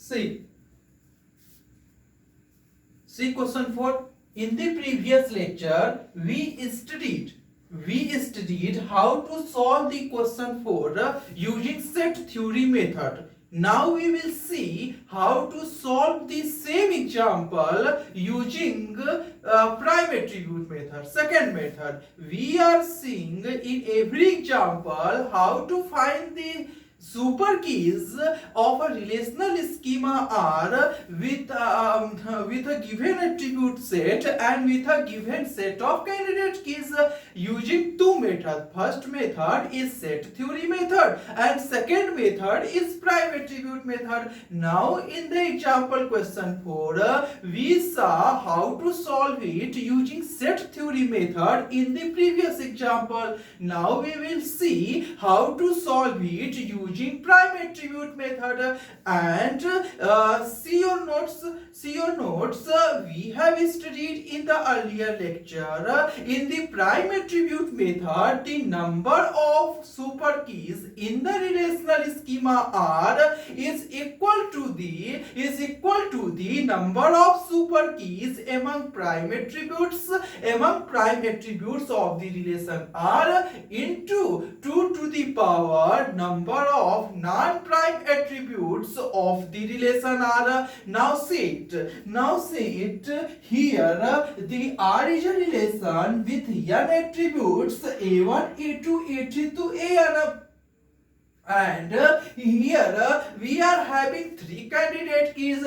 See, see question 4. In the previous lecture, we studied how to solve the question 4 using set theory method. Now we will see how to solve the same example using prime attribute method, second method. We are seeing in every example how to find the super keys of a relational schema R with a given attribute set and with a given set of candidate keys using two methods. First method is set theory method and second method is prime attribute method. Now in the example question 4, we saw how to solve it using set theory method in the previous example. Now we will see how to solve it using prime attribute method. And see your notes. We have studied in the earlier lecture. In the prime attribute method, the number of super keys in the relational schema R is equal to the number of super keys among prime attributes of the relation R into 2 to the power number of non-prime attributes of the relation R. Now see it here. The R is a relation with n attributes a1, a2, a3 to an. And here we are having three candidate keys.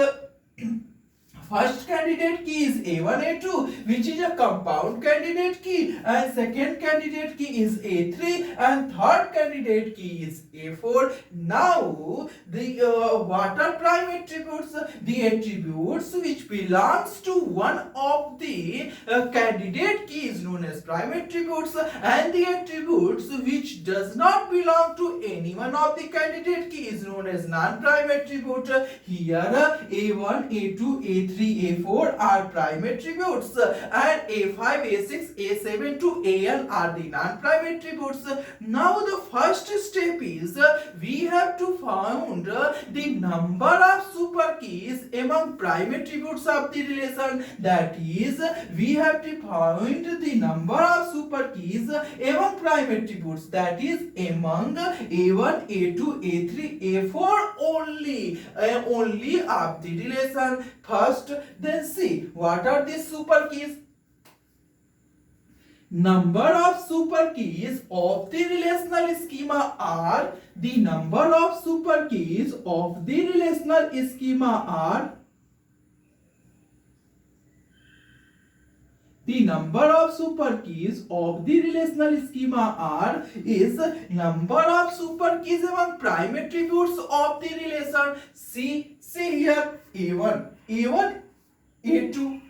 First candidate key is A1, A2, which is a compound candidate key, and second candidate key is A3, and third candidate key is A4. Now, the what are prime attributes? The attributes which belongs to one of the candidate key is known as prime attributes, and the attributes which does not belong to any one of the candidate key is known as non-prime attribute. Here, A1, A2, A3, A4 are prime attributes and A5, A6, A7 to AN are the non-prime attributes. Now the first step is we have to find the number of super keys among prime attributes of the relation. That is, we have to find the number of super keys among prime attributes, that is among A1, A2, A3, A4 only of the relation. First, then see what are these super keys. Number of super keys of the relational schema are the number of super keys of the relational schema are the number of super keys of the relational schema R is number of super keys among prime attributes of the relation. See here A1, A2.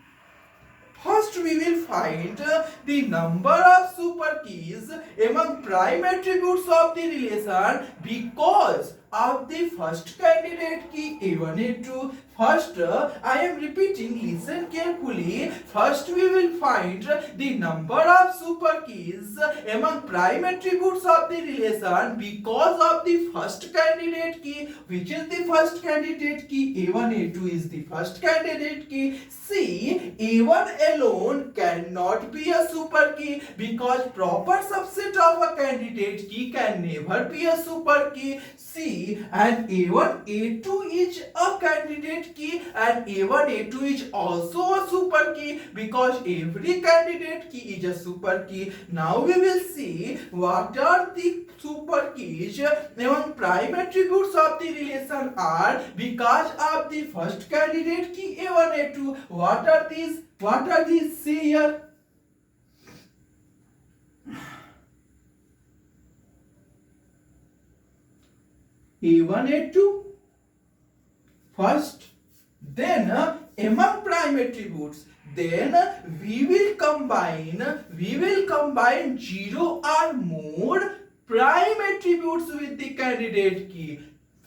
First we will find the number of super keys among prime attributes of the relation because of the first candidate key A1, A2. First, I am repeating, listen carefully. First, we will find the number of super keys among prime attributes of the relation because of the first candidate key. Which is the first candidate key? A1, A2 is the first candidate key. See, A1 alone cannot be a super key because proper subset of a candidate key can never be a super key. See, and A1, A2 is a candidate key and A1, A2 is also a super key because every candidate key is a super key. Now we will see what are the super keys among prime attributes of the relation R because of the first candidate key A1, A2. What are these? See here. A1, A2 first, then among prime attributes, then we will combine 0 or more prime attributes with the candidate key.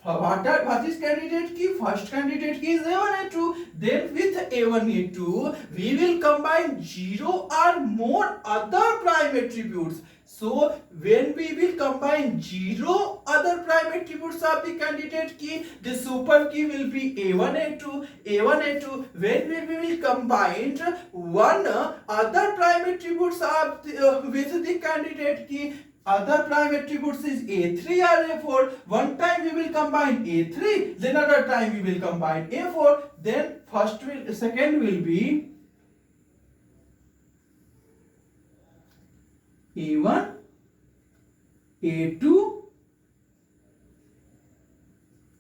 what is candidate key? First candidate key is A1 A2. Then with A1 A2 we will combine 0 or more other prime attributes. So when we will combine 0 other prime attributes of the candidate key, the super key will be A1 A2 A1 A2. When we will combine one other prime attributes of with the candidate key, other prime attributes is A3 or A4. One time we will combine A3, then other time we will combine A4. Then second will be A1 A2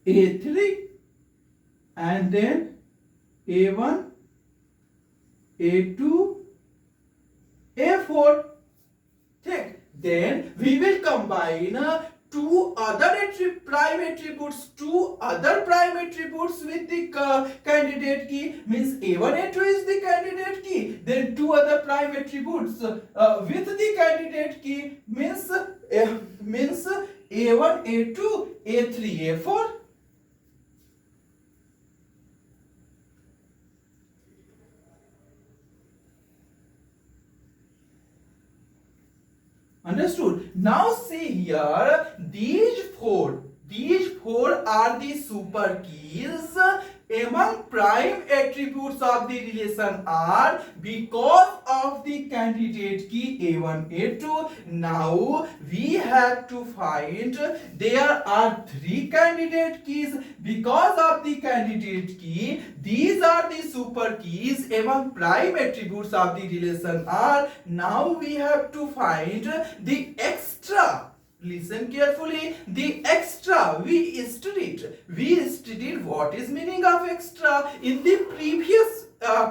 A3 and then A1 A2 A4. Take. Then we will combine two other prime attributes with the candidate key, means A1 A2 is the candidate key, then two other prime attributes with the candidate key means A1 A2 A3 A4. Understood? Now see here, these four are the super keys among prime attributes of the relation R because of the candidate key A1 A2. Now we have to find, there are three candidate keys because of the candidate key. These are the super keys among prime attributes of the relation R. Now we have to find the extra. Listen carefully. The extra, we studied what is meaning of extra in the previous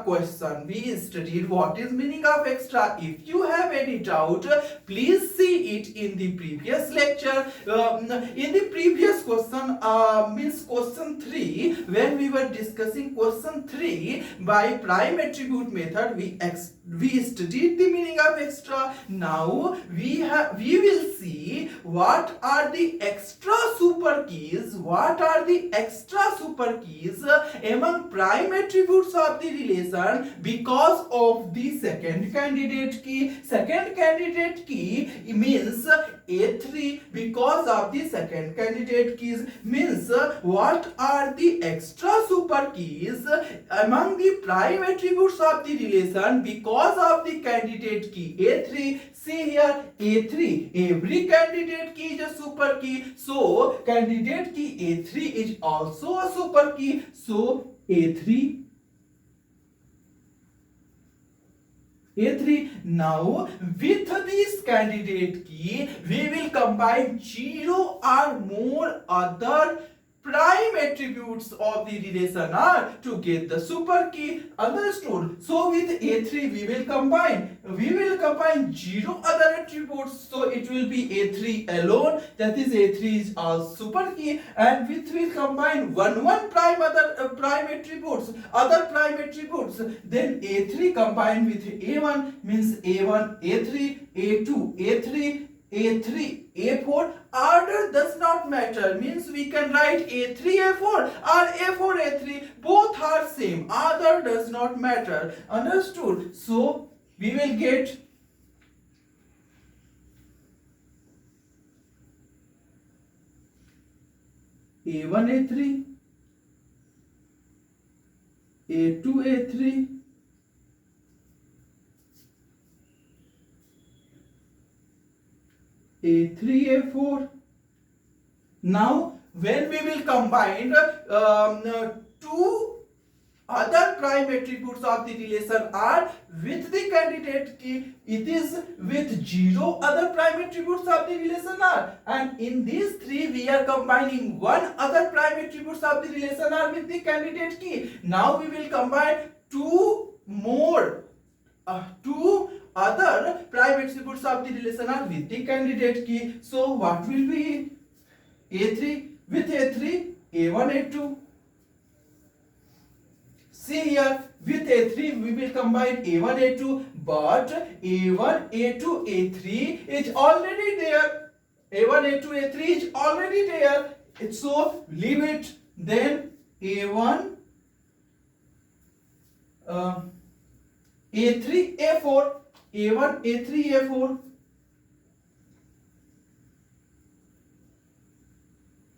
question. We studied what is meaning of extra. If you have any doubt, please see it in the previous lecture. In the previous question, means question 3, when we were discussing question 3 by prime attribute method, we studied the meaning of extra. Now we will see what are the extra super keys. What are the extra super keys among prime attributes of the relation because of the second candidate key. Second candidate key means A3 because of the second candidate keys, means what are the extra super keys among the prime attributes of the relation because of the candidate key A3. See here, A3, every candidate key is a super key, so candidate key A3 is also a super key, so A3. Now with this candidate key we will combine 0 or more other prime attributes of the relation R to get the super key. Understood? So with A3 we will combine 0 other attributes, so it will be A3 alone, that is A3 is a super key, and with we combine one prime prime attributes, then A3 combined with A1 means A1 A3 A2 A3 A3 A4. Order does not matter, means we can write A3 A4 or A4 A3, both are same. Order does not matter. Understood? So we will get A1 A3 A2 A3 A3 A4. Now when we will combine two other prime attributes of the relation R with the candidate key, it is with 0 other prime attributes of the relation R, and in these three we are combining one other prime attributes of the relation R with the candidate key. Now we will combine two other prime attributes of the relation R with the candidate key. So what will be A3 with A3 A1 A2. See here, with A3 we will combine A1 A2, but A1 A2 A3 is already there. A1 A2 A3 is already there. So leave it. Then A1, A3, A4, A1, A3, A4,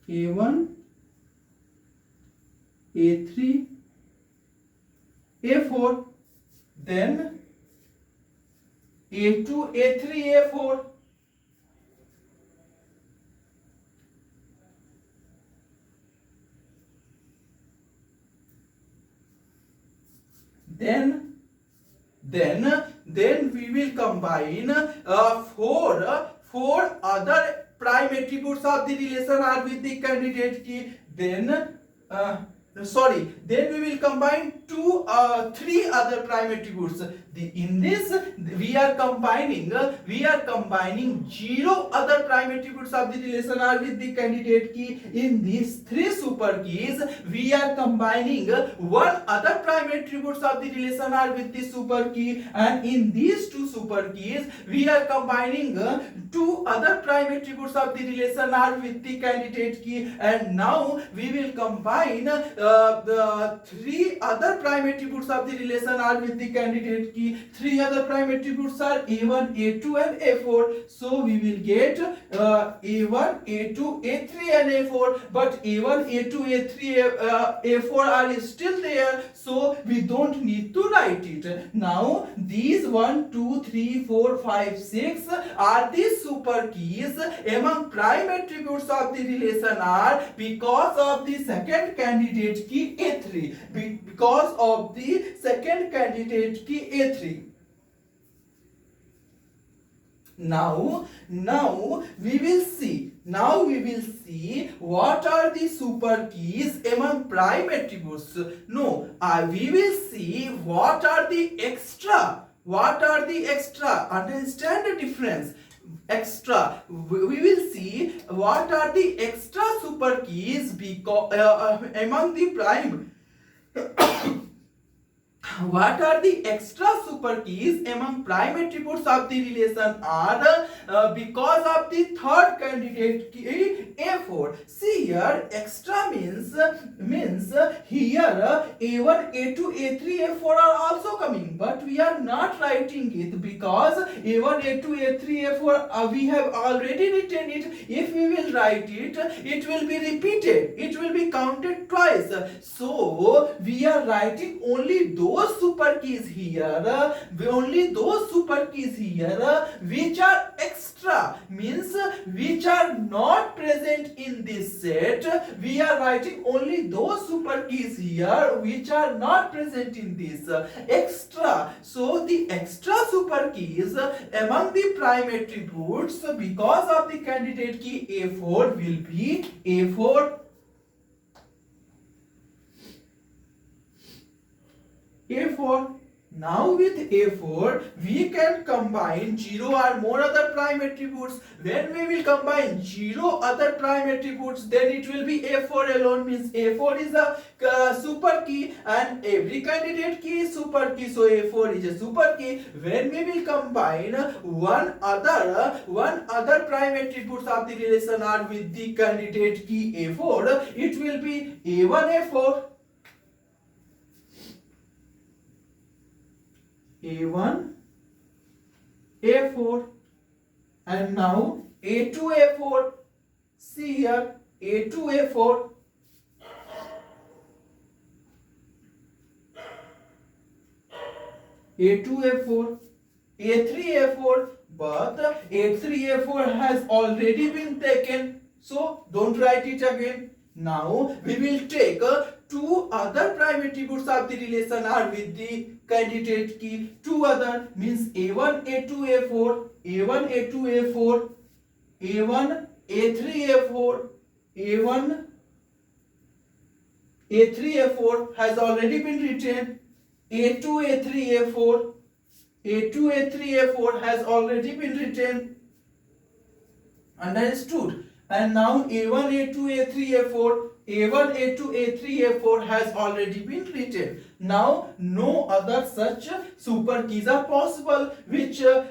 A1, A3, A4, then A2, A3, A4, then we will combine four other prime attributes of the relation R with the candidate key. Then then we will combine three other prime attributes. In this we are combining zero other prime attributes of the relation R with the candidate key. In these three super keys we are combining one other prime attributes of the relation R with the super key, and in these two super keys we are combining two other prime attributes of the relation R with the candidate key. And now we will combine the three other prime attributes of the relation R with the candidate key. Three other prime attributes are A1, A2 and A4. So we will get A1, A2, A3 and A4, but A1, A2, A3, A4 are still there, so we don't need to write it. Now these 1, 2, 3, 4, 5, 6 are the super keys among prime attributes of the relation R because of the second candidate key A3. Because of the second candidate key A3. Now we will see what are the super keys among prime attributes. No, we will see what are the extra. Understand the difference. Extra. We will see what are the extra super keys because among the prime. What are the extra super keys among prime attributes of the relation R because of the third candidate key A4? See here, extra means here A1, A2, A3, A4 are also coming, but we are not writing it because A1, A2, A3, A4 we have already written it. If we will write it, it will be repeated. It will be counted twice. So we are writing only those super keys here, which are extra, means which are not present in this set. We are writing only those super keys here which are not present in this extra. So the extra super keys among the prime attributes because of the candidate key A4 will be A4, A4. Now with A4 we can combine 0 or more other prime attributes. When we will combine 0 other prime attributes, then it will be A4 alone, means A4 is a super key and every candidate key is super key, so A4 is a super key. When we will combine one other prime attributes of the relation R with the candidate key A4, it will be A1, A4, A1, A4, and now A2, A4. See here, A2, A4, A2, A4, A3, A4, but A3, A4 has already been taken, so don't write it again. Now we will take two other prime attributes of the relation R with the candidate key. Two other means A1, A2, A4, A1, A2, A4, A1, A3, A4, A1, A3, A4 has already been written. A2, A3, A4, A2, A3, A4 has already been written. Understood? And now A1, A2, A3, A4 A1, A2, A3, A4 has already been written. Now no other such super keys are possible which over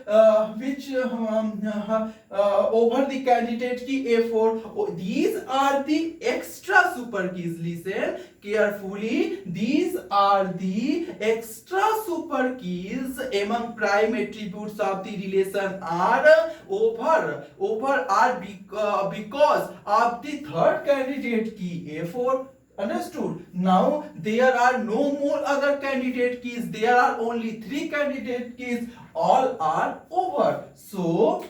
the candidate key A4. Oh, these are the extra super keys. Listen carefully. These are the extra super keys among prime attributes of the relation R over R because of the third candidate key A4. Understood? Now there are no more other candidate keys. There are only 3 candidate keys. All are over. So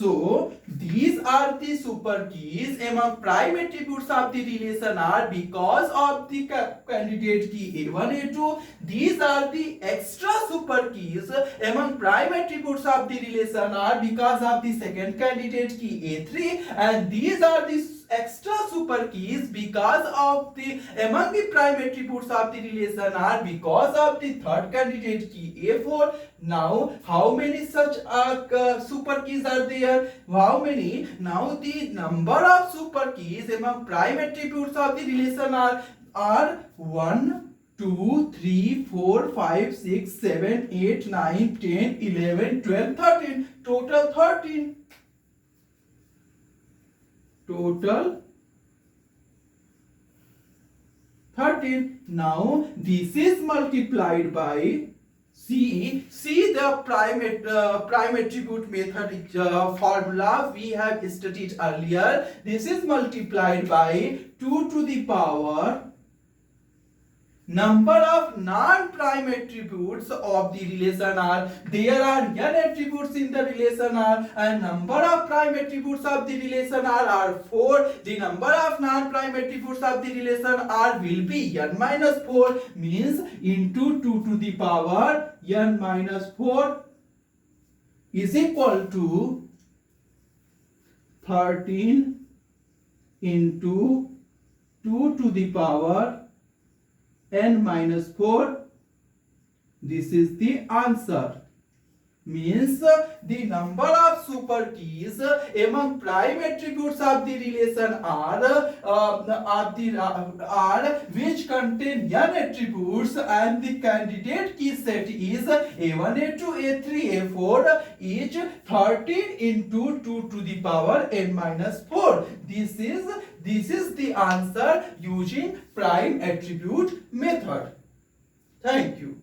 So these are the super keys among prime attributes of the relation R because of the candidate key A1, A2. These are the extra super keys among prime attributes of the relation R because of the second candidate key A3, and these are the extra super keys because of the among the prime attributes of the relation R because of the third candidate key A4. Now how many such super keys are there? How many? Now the number of super keys among prime attributes of the relation R are 1, 2, 3, 4, 5, 6, 7, 8, 9, 10, 11, 12, 13. Total 13. Total 13. Now this is multiplied by see the prime attribute method formula we have studied earlier. This is multiplied by 2 to the power number of non-prime attributes of the relation R. There are n attributes in the relation R, and number of prime attributes of the relation R are 4. The number of non-prime attributes of the relation R will be n minus 4, means into 2 to the power n minus 4 is equal to 13 into 2 to the power n minus 4. This is the answer. Means the number of super keys among prime attributes of the relation R R which contain n attributes, and the candidate key set is A1, A2, A3, A4, each 13 into 2 to the power n minus 4. This is the answer using prime attribute method. Thank you.